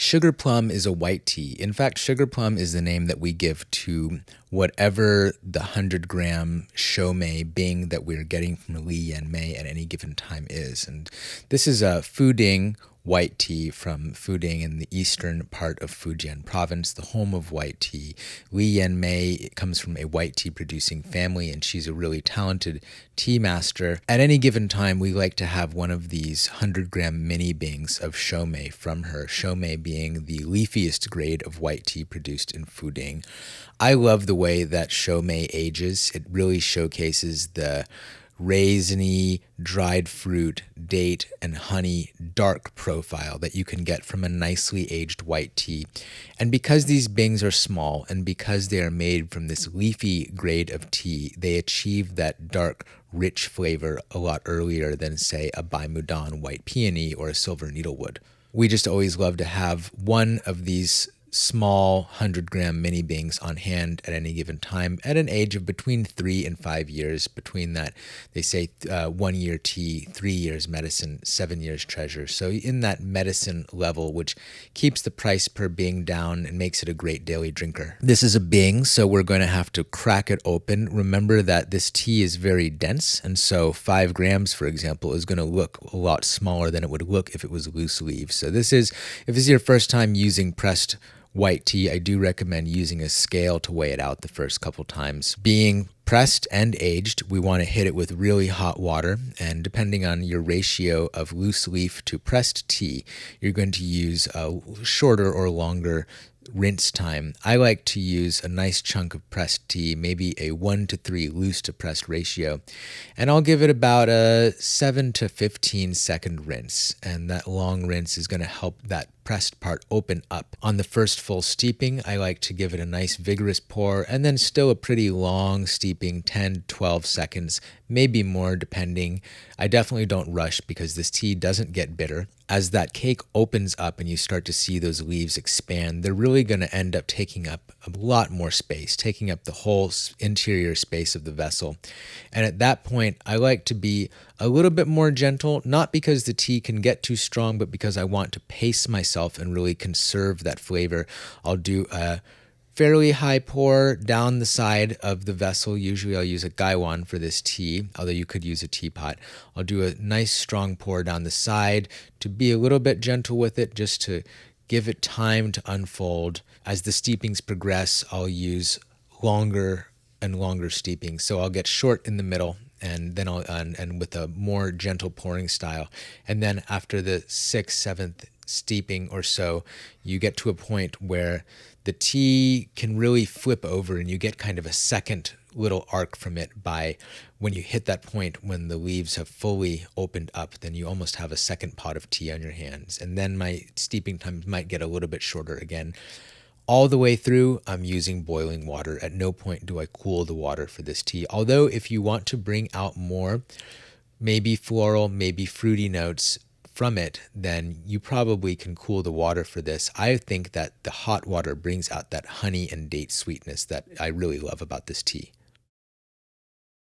Sugar plum is a white tea. In fact, sugar plum is the name that we give to whatever the 100-gram Shou Mei Bing that we're getting from Li Yanmei at any given time is. And this is a Fuding white tea from Fuding in the eastern part of Fujian province, the home of white tea. Li Yanmei comes from a white tea producing family, and she's a really talented tea master. At any given time, we like to have one of these 100-gram mini bings of Shou Mei from her, Shou Mei being the leafiest grade of white tea produced in Fuding. I love the way that Shou Mei ages. It really showcases the raisiny, dried fruit, date, and honey dark profile that you can get from a nicely aged white tea. And because these bings are small and because they are made from this leafy grade of tea, they achieve that dark, rich flavor a lot earlier than, say, a Bai Mudan white peony or a silver needlewood. We just always love to have one of these small 100-gram mini bings on hand at any given time at an age of between 3 and 5 years. Between that, they say 1 year tea, 3 years medicine, 7 years treasure. So in that medicine level, which keeps the price per bing down and makes it a great daily drinker. This is a bing, so we're going to have to crack it open. Remember that this tea is very dense, and so 5 grams, for example, is going to look a lot smaller than it would look if it was loose leaves. So if this is your first time using pressed white tea, I do recommend using a scale to weigh it out the first couple times. Being pressed and aged, we want to hit it with really hot water, and depending on your ratio of loose leaf to pressed tea, you're going to use a shorter or longer rinse time. I like to use a nice chunk of pressed tea, maybe a 1 to 3 loose to pressed ratio, and I'll give it about a 7 to 15 second rinse, and that long rinse is going to help that pressed part open up. On the first full steeping, I like to give it a nice vigorous pour, and then still a pretty long steeping, 10, 12 seconds, maybe more depending. I definitely don't rush because this tea doesn't get bitter. As that cake opens up and you start to see those leaves expand, they're really going to end up taking up a lot more space, taking up the whole interior space of the vessel. And at that point, I like to be a little bit more gentle, not because the tea can get too strong, but because I want to pace myself and really conserve that flavor. I'll do a fairly high pour down the side of the vessel. Usually I'll use a gaiwan for this tea, although you could use a teapot. I'll do a nice strong pour down the side to be a little bit gentle with it, just to give it time to unfold. As the steepings progress, I'll use longer and longer steepings. So I'll get short in the middle, and then and with a more gentle pouring style. And then after the 6th, 7th steeping or so, you get to a point where the tea can really flip over and you get kind of a second little arc from it. By when you hit that point when the leaves have fully opened up, then you almost have a second pot of tea on your hands. And then my steeping times might get a little bit shorter again. All the way through, I'm using boiling water. At no point do I cool the water for this tea. Although if you want to bring out more, maybe floral, maybe fruity notes from it, then you probably can cool the water for this. I think that the hot water brings out that honey and date sweetness that I really love about this tea.